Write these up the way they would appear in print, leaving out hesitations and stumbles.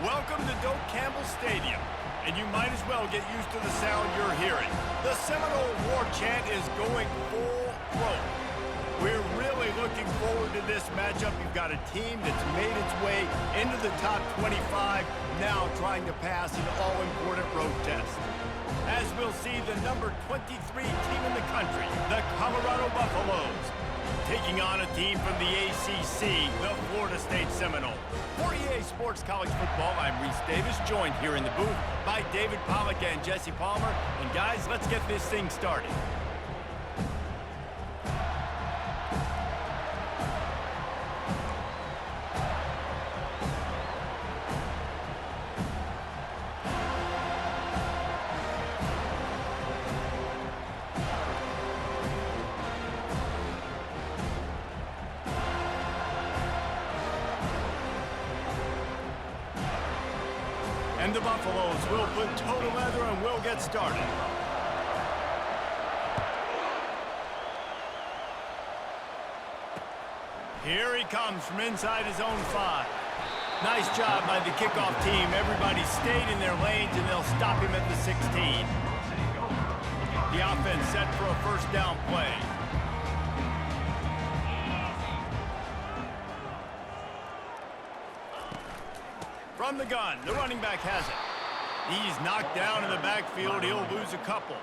Welcome to Doak Campbell Stadium, and you might as well get used to the sound you're hearing. The Seminole War Chant is going full throat. We're really looking forward to this matchup. You've got a team that's made its way into the top 25, now trying to pass an all-important road test. As we'll see, the number 23 team in the country, the Colorado Buffaloes, taking on a team from the ACC, the Florida State Seminoles. For EA Sports College Football, I'm Reese Davis, joined here in the booth by David Pollack and Jesse Palmer. And guys, let's get this thing started. And the Buffaloes will put total leather and we'll get started. Here he comes from inside his own 5. Nice job by the kickoff team. Everybody stayed in their lanes and they'll stop him at the 16. The offense set for a first down play. From the gun, the running back has it. He's knocked down in the backfield. He'll lose a couple.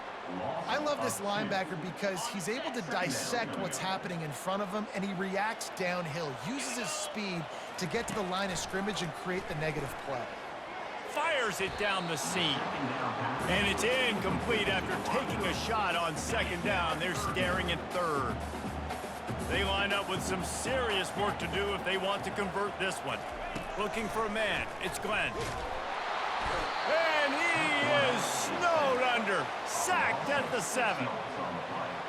I love this linebacker because he's able to dissect what's happening in front of him, and he reacts downhill, uses his speed to get to the line of scrimmage and create the negative play. Fires it down the seam. And it's incomplete after taking a shot on second down. They're staring at third. They line up with some serious work to do if they want to convert this one. Looking for a man. It's Glenn. And he is snowed under. Sacked at the 7.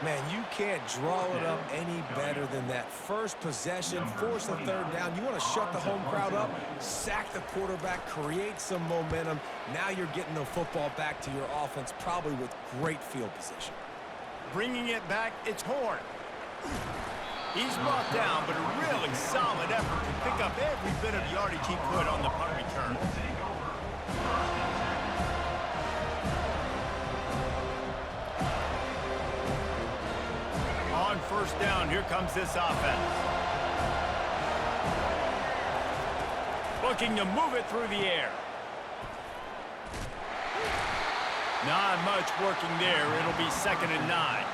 Man, you can't draw it up any better than that. First possession, force the third down. You want to shut the home crowd up, sack the quarterback, create some momentum. Now you're getting the football back to your offense, probably with great field position. Bringing it back, it's Horn. He's brought down, but a really solid effort to pick up every bit of yardage he could on the punt return. On first down, here comes this offense. Looking to move it through the air. Not much working there. It'll be 2nd and 9.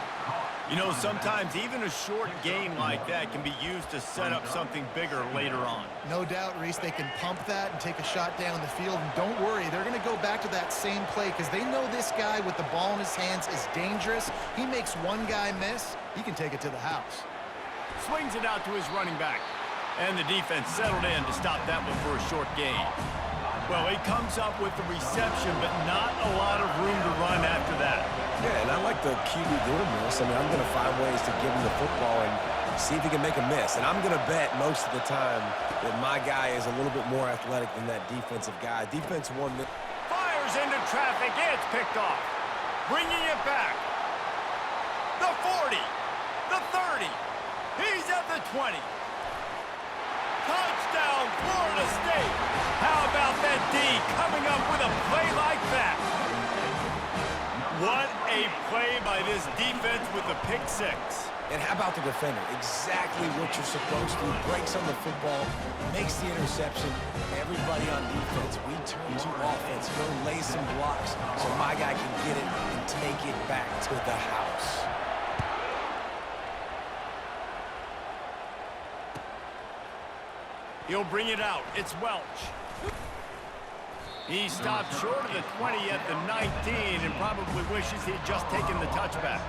You know, sometimes even a short game like that can be used to set up something bigger later on. No doubt, Reese, they can pump that and take a shot down the field. And don't worry, they're going to go back to that same play because they know this guy with the ball in his hands is dangerous. He makes one guy miss, he can take it to the house. Swings it out to his running back. And the defense settled in to stop that one for a short gain. Well, he comes up with the reception, but not a lot of room to run after that. Yeah, and I like the QB doing this. I mean, I'm going to find ways to give him the football and see if he can make a miss. And I'm going to bet most of the time that my guy is a little bit more athletic than that defensive guy. Defense won. Fires into traffic. It's picked off. Bringing it back. The 40. The 30. He's at the 20. Touchdown, Florida State. How about that D coming up with a play like that? What a play by this defense with the pick 6. And how about the defender? Exactly what you're supposed to. Breaks on the football, makes the interception. Everybody on defense, we turn to offense. Go lay some blocks so my guy can get it and take it back to the house. He'll bring it out. It's Welch. He stopped short of the 20 at the 19 and probably wishes he'd just taken the touchback.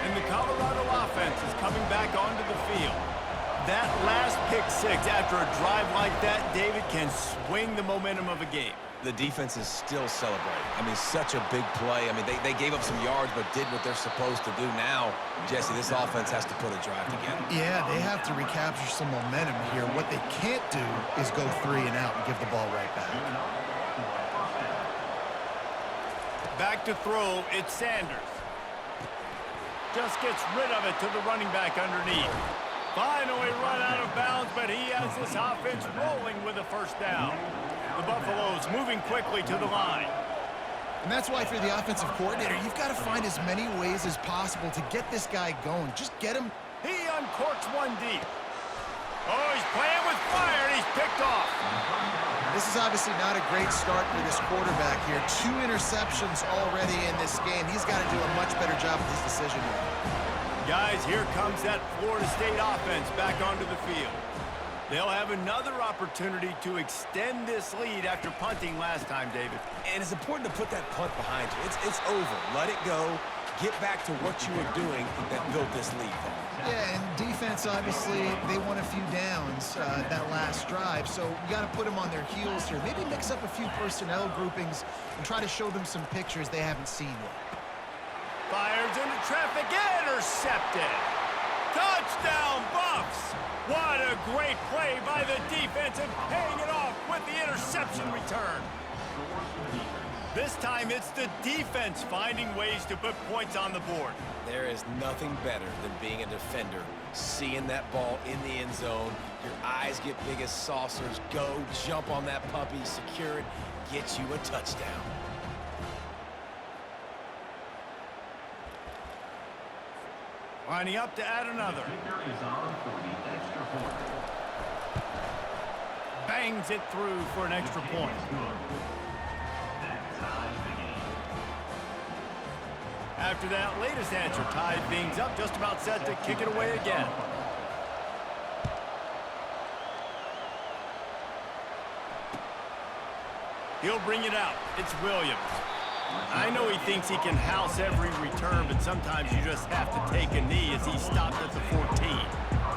And the Colorado offense is coming back onto the field. That last pick 6 after a drive like that, David, can swing the momentum of a game. The defense is still celebrating. I mean, such a big play. I mean, they gave up some yards but did what they're supposed to do. Now, Jesse, this offense has to put a drive together. Yeah, they have to recapture some momentum here. What they can't do is go 3 and out and give the ball right back. Back to throw, it's Sanders. Just gets rid of it to the running back underneath. Finally run out of bounds, but he has this offense rolling with a first down. The Buffaloes moving quickly to the line. And that's why, if you're the offensive coordinator, you've got to find as many ways as possible to get this guy going. Just get him. He uncorks one deep. Oh, he's playing with fire, and he's picked off. This is obviously not a great start for this quarterback here. 2 interceptions already in this game. He's got to do a much better job with his decision making. Guys, here comes that Florida State offense back onto the field. They'll have another opportunity to extend this lead after punting last time, David. And it's important to put that punt behind you. It's over. Let it go. Get back to what you were doing that built this lead, Paul. Yeah, and defense, obviously, they won a few downs that last drive, so you got to put them on their heels here. Maybe mix up a few personnel groupings and try to show them some pictures they haven't seen yet. Fires into traffic, intercepted. Touchdown, Buffs! What a great play by the defense and paying it off with the interception return. This time it's the defense finding ways to put points on the board. There is nothing better than being a defender, seeing that ball in the end zone. Your eyes get big as saucers. Go, jump on that puppy, secure it, get you a touchdown. Lining up to add another. Bangs it through for an extra point. After that latest answer tied things up, just about set to kick it away again. He'll bring it out. It's Williams. I know he thinks he can house every return, but sometimes you just have to take a knee as he stopped at the 14.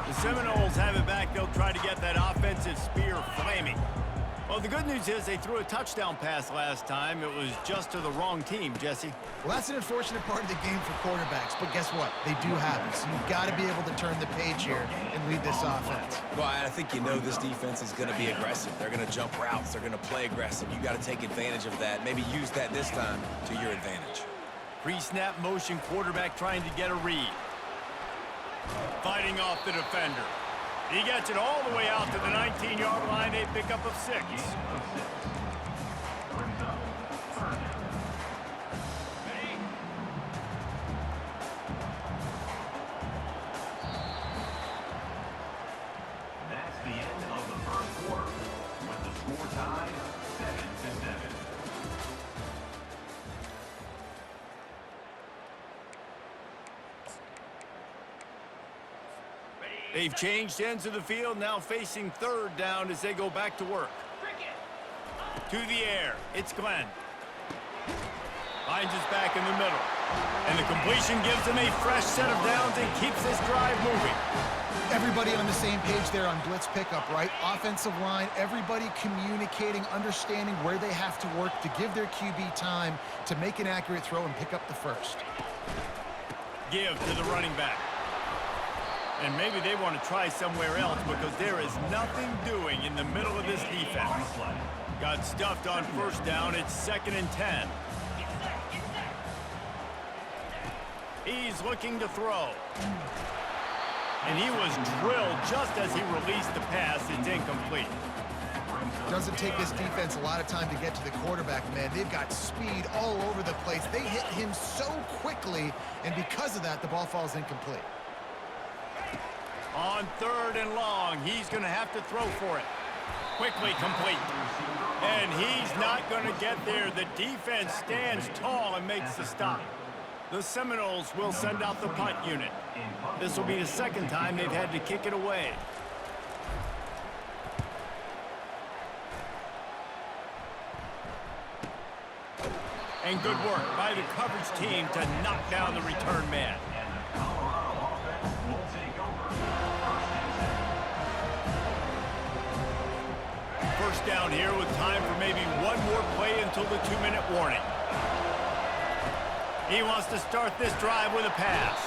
The Seminoles have it back. They'll try to get that offensive spear flaming. Well, the good news is they threw a touchdown pass last time. It was just to the wrong team, Jesse. Well, that's an unfortunate part of the game for quarterbacks, but guess what? They do happen, so you've got to be able to turn the page here and lead this offense. Well, I think you know this defense is going to be aggressive. They're going to jump routes. They're going to play aggressive. You got to take advantage of that. Maybe use that this time to your advantage. Pre-snap motion quarterback trying to get a read. Fighting off the defender. He gets it all the way out to the 19-yard line, a pickup of 6. That's the end of the first quarter, with the score tied 7-7. They've changed ends of the field, now facing third down as they go back to work. To the air, it's Glenn. Finds his back in the middle. And the completion gives them a fresh set of downs and keeps this drive moving. Everybody on the same page there on blitz pickup, right? Offensive line, everybody communicating, understanding where they have to work to give their QB time to make an accurate throw and pick up the first. Give to the running back. And maybe they want to try somewhere else because there is nothing doing in the middle of this defense. Got stuffed on first down. It's 2nd and 10. He's looking to throw. And he was drilled just as he released the pass. It's incomplete. Doesn't take this defense a lot of time to get to the quarterback, man. They've got speed all over the place. They hit him so quickly, and because of that, the ball falls incomplete. On 3rd and long, he's going to have to throw for it. Quickly complete. And he's not going to get there. The defense stands tall and makes the stop. The Seminoles will send out the punt unit. This will be the 2nd time they've had to kick it away. And good work by the coverage team to knock down the return man. First down here with time for maybe one more play until the 2-minute warning. He wants to start this drive with a pass.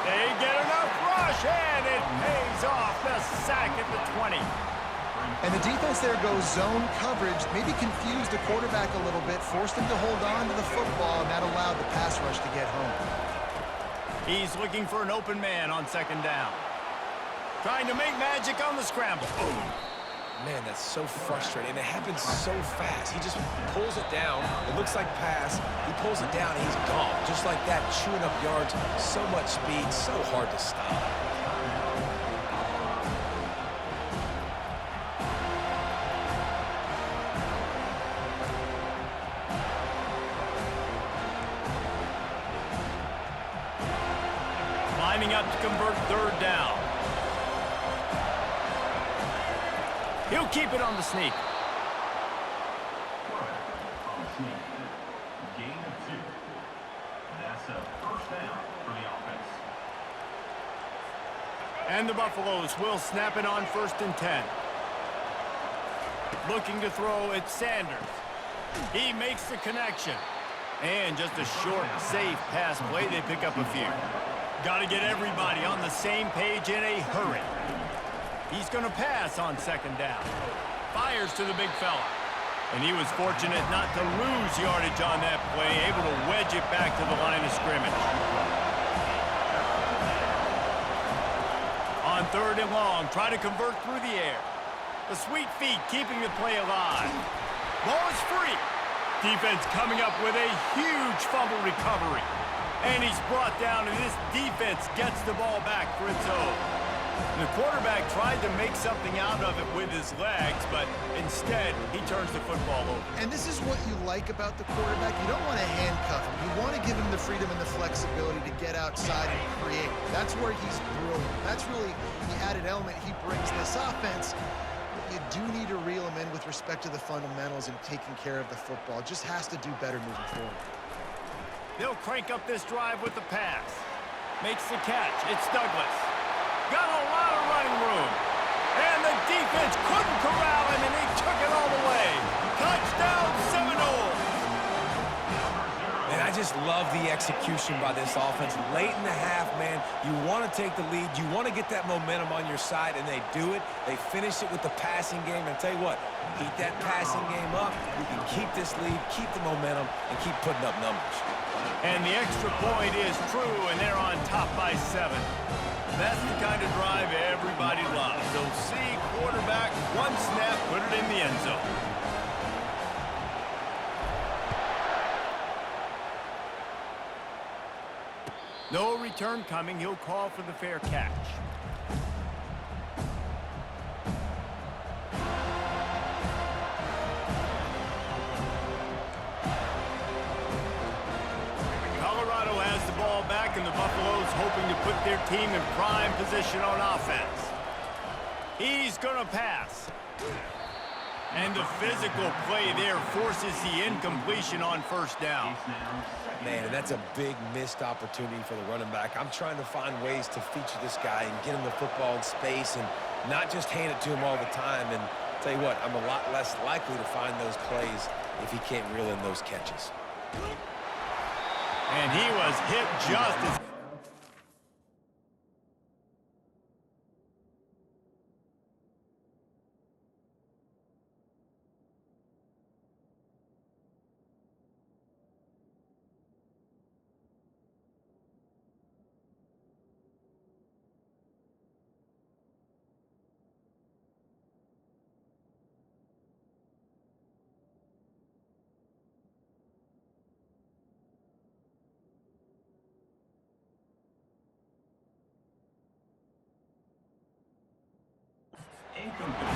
They get enough rush, and it pays off. The sack at the 20. And the defense there goes zone coverage, maybe confused the quarterback a little bit, forced him to hold on to the football, and that allowed the pass rush to get home. He's looking for an open man on 2nd down. Trying to make magic on the scramble. Man, that's so frustrating. It happens so fast. He just pulls it down. It looks like pass. He pulls it down, and he's gone. Just like that, chewing up yards. So much speed, so hard to stop. Lining up to convert third down. He'll keep it on the sneak. On the sneak. Gain of 2. That's a first down for the offense. And the Buffaloes will snap it on 1st and 10. Looking to throw at Sanders. He makes the connection. And just a short, safe pass play. They pick up a few. Got to get everybody on the same page in a hurry. He's going to pass on 2nd down. Fires to the big fella. And he was fortunate not to lose yardage on that play, able to wedge it back to the line of scrimmage. On 3rd and long, try to convert through the air. The sweet feet keeping the play alive. Ball is free. Defense coming up with a huge fumble recovery. And he's brought down, and this defense gets the ball back for its own. The quarterback tried to make something out of it with his legs, but instead, he turns the football over. And this is what you like about the quarterback. You don't want to handcuff him. You want to give him the freedom and the flexibility to get outside and create. That's where he's brilliant. That's really the added element he brings to this offense. But you do need to reel him in with respect to the fundamentals and taking care of the football. Just has to do better moving forward. They'll crank up this drive with the pass. Makes the catch. It's Douglas. Got a lot of running room. And the defense couldn't corral him, and he took it all the way. Touchdown, Seminoles. And I just love the execution by this offense. Late in the half, man, you want to take the lead. You want to get that momentum on your side, and they do it. They finish it with the passing game. And tell you what, keep that passing game up. You can keep this lead, keep the momentum, and keep putting up numbers. And the extra point is true, and they're on top by 7. That's the kind of drive everybody loves. So see quarterback, one snap, put it in the end zone. No return coming. He'll call for the fair catch. Colorado has the ball back, and the Buffaloes hoping to put their team in prime position on offense. He's going to pass. And the physical play there forces the incompletion on 1st down. Man, and that's a big missed opportunity for the running back. I'm trying to find ways to feature this guy and get him the football in space and not just hand it to him all the time. And tell you what, I'm a lot less likely to find those plays if he can't reel in those catches. And he was hit just as...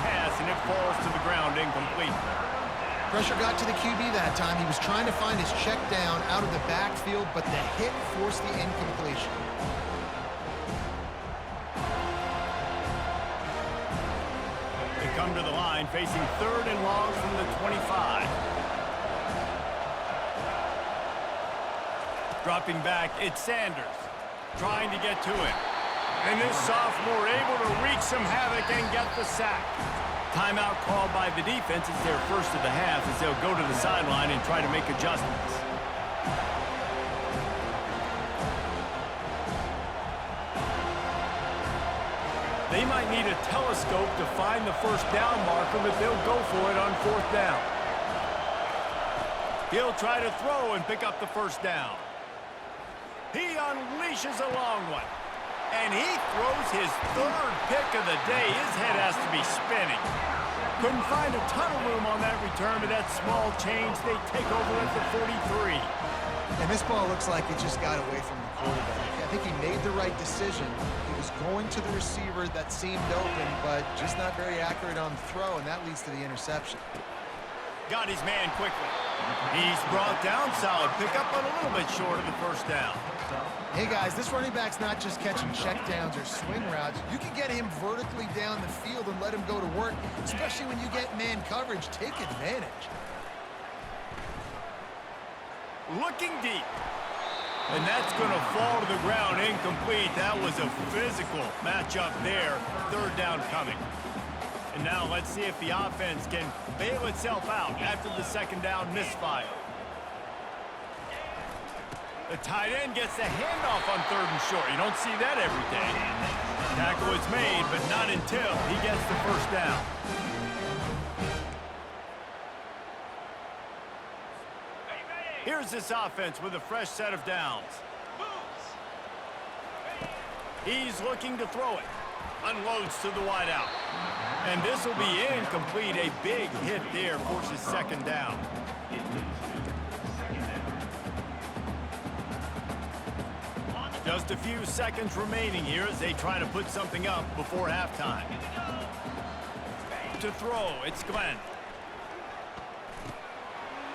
pass, and it falls to the ground incomplete. Pressure got to the QB that time. He was trying to find his check down out of the backfield, but the hit forced the incompletion. They come to the line facing 3rd and long from the 25. Dropping back, it's Sanders trying to get to it. And this sophomore able to wreak some havoc and get the sack. Timeout called by the defense. It's their first of the half as they'll go to the sideline and try to make adjustments. They might need a telescope to find the 1st down marker, but they'll go for it on 4th down. He'll try to throw and pick up the 1st down. He unleashes a long one. And he throws his third pick of the day. His head has to be spinning. Couldn't find a ton of room on that return, but that small change, they take over at the 43. And this ball looks like it just got away from the quarterback. I think he made the right decision. He was going to the receiver that seemed open, but just not very accurate on the throw, and that leads to the interception. Got his man quickly. He's brought down solid. Pick up on a little bit short of the first down. Hey, guys, this running back's not just catching checkdowns or swing routes. You can get him vertically down the field and let him go to work, especially when you get man coverage. Take advantage. Looking deep. And that's going to fall to the ground incomplete. That was a physical matchup there. Third down coming. And now let's see if the offense can bail itself out after the second down misfire. The tight end gets the handoff on third and short. You don't see that every day. Tackle is made, but not until he gets the first down. Here's this offense with a fresh set of downs. He's looking to throw it. Unloads to the wideout. And this will be incomplete. A big hit there forces second down. Just a few seconds remaining here as they try to put something up before halftime. To throw, it's Glenn.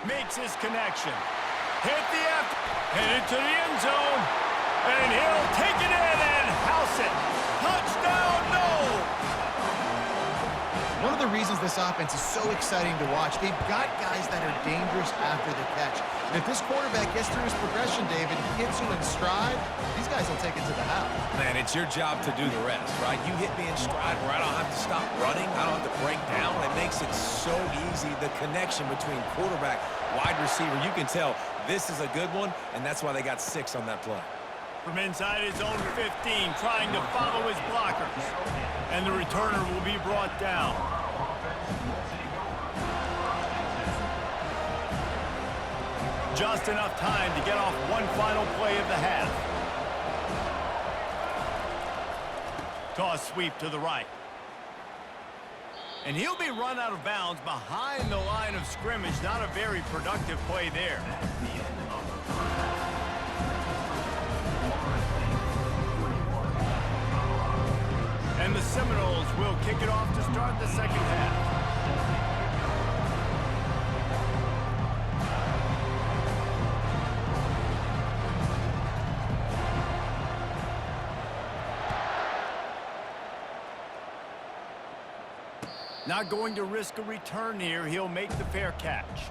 Makes his connection. Hit the headed to the end zone. And he'll take it in and house it. Touchdown, no! One of the reasons this offense is so exciting to watch, they've got guys that are dangerous after the catch. And if this quarterback gets through his progression, David, hits you in stride, these guys will take it to the house. Man, it's your job to do the rest, right? You hit me in stride where I don't have to stop running. I don't have to break down. It makes it so easy. The connection between quarterback, wide receiver, you can tell this is a good one, and that's why they got 6 on that play. From inside his own 15, trying to follow his blockers. And the returner will be brought down. Just enough time to get off one final play of the half. Toss sweep to the right. And he'll be run out of bounds behind the line of scrimmage. Not a very productive play there. And the Seminoles will kick it off to start the second half. Not going to risk a return here. He'll make the fair catch.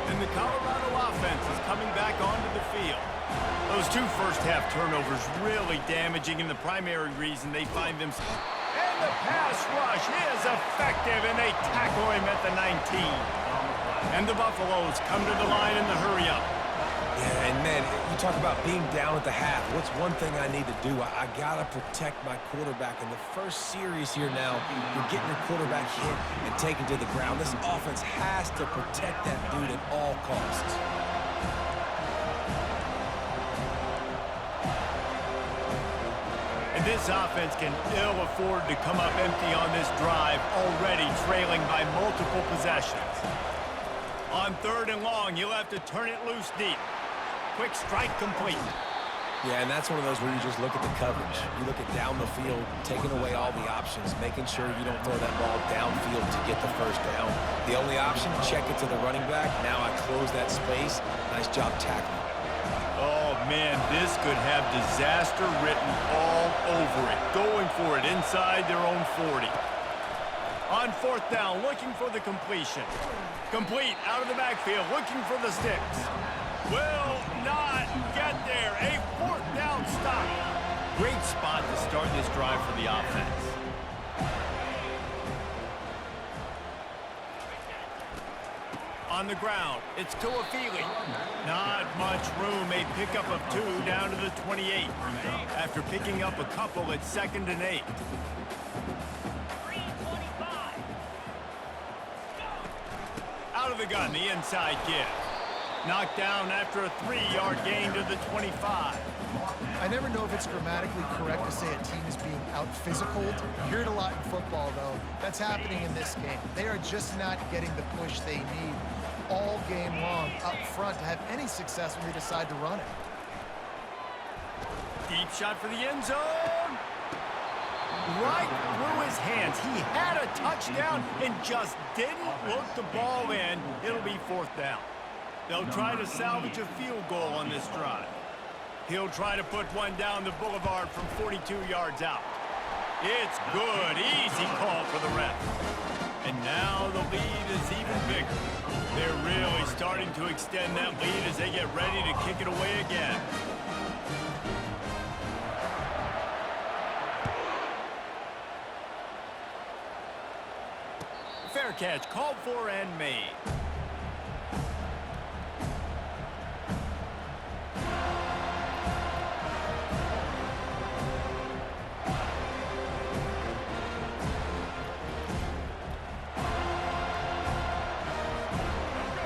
And the Colorado offense is coming back onto the field. Those 2 first-half turnovers really damaging, and the primary reason they find themselves. And the pass rush is effective, and they tackle him at the 19. And the Buffaloes come to the line in the hurry-up. Yeah, and man, you talk about being down at the half. What's one thing I need to do? I got to protect my quarterback. In the first series here now, you're getting your quarterback hit and taken to the ground. This offense has to protect that dude at all costs. And this offense can ill afford to come up empty on this drive, already trailing by multiple possessions. On third and long, you'll have to turn it loose deep. Quick strike complete. Yeah, and that's one of those where you just look at the coverage. You look at down the field, taking away all the options, making sure you don't throw that ball downfield to get the first down. The only option, check it to the running back. Now I close that space. Nice job tackling. Oh, man, this could have disaster written all over it. Going for it inside their own 40. On fourth down, looking for the completion. Complete out of the backfield, looking for the sticks. Will not get there. A fourth down stop. Great spot to start this drive for the offense. On the ground, it's Tuafili. Not much room. A pickup of 2 down to the 28. After picking up a couple at 2nd and 8. Out of of the gun, the inside give. Knocked down after a 3-yard gain to the 25. I never know if it's grammatically correct to say a team is being out-physicaled. You hear it a lot in football, though. That's happening in this game. They are just not getting the push they need all game long up front to have any success when they decide to run it. Deep shot for the end zone. Right through his hands. He had a touchdown and just didn't look the ball in. It'll be 4th down. They'll try to salvage a field goal on this drive. He'll try to put one down the boulevard from 42 yards out. It's good. Easy call for the ref. And now the lead is even bigger. They're really starting to extend that lead as they get ready to kick it away again. Fair catch called for and made.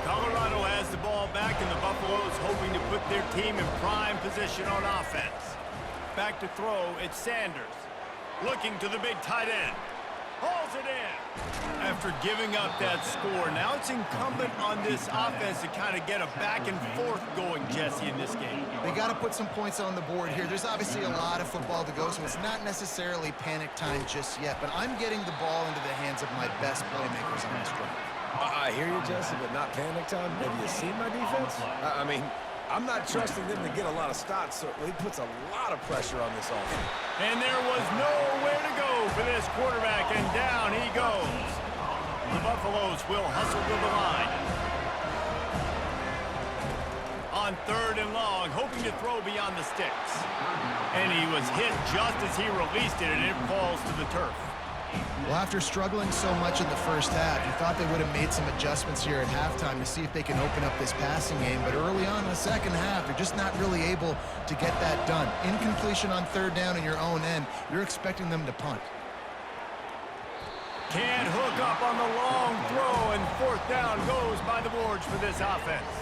Colorado has the ball back, and the Buffaloes hoping to put their team in prime position on offense. Back to throw, it's Sanders. Looking to the big tight end. Hauls it in. After giving up that score, now it's incumbent on this offense to kind of get a back and forth going, Jesse, in this game. They got to put some points on the board here. There's obviously a lot of football to go, so it's not necessarily panic time just yet, but I'm getting the ball into the hands of my best playmakers on this drive. I hear you, Jesse, but not panic time. Have you seen my defense? I mean, I'm not trusting them to get a lot of stops, so he puts a lot of pressure on this offense. And there was nowhere to go for this quarterback, and down he goes. The Buffaloes will hustle to the line. On 3rd and long, hoping to throw beyond the sticks. And he was hit just as he released it, and it falls to the turf. Well, after struggling so much in the first half, you thought they would have made some adjustments here at halftime to see if they can open up this passing game. But early on in the second half, they're just not really able to get that done. Incompletion on 3rd down in your own end, you're expecting them to punt. Can't hook up on the long throw, and 4th down goes by the boards for this offense.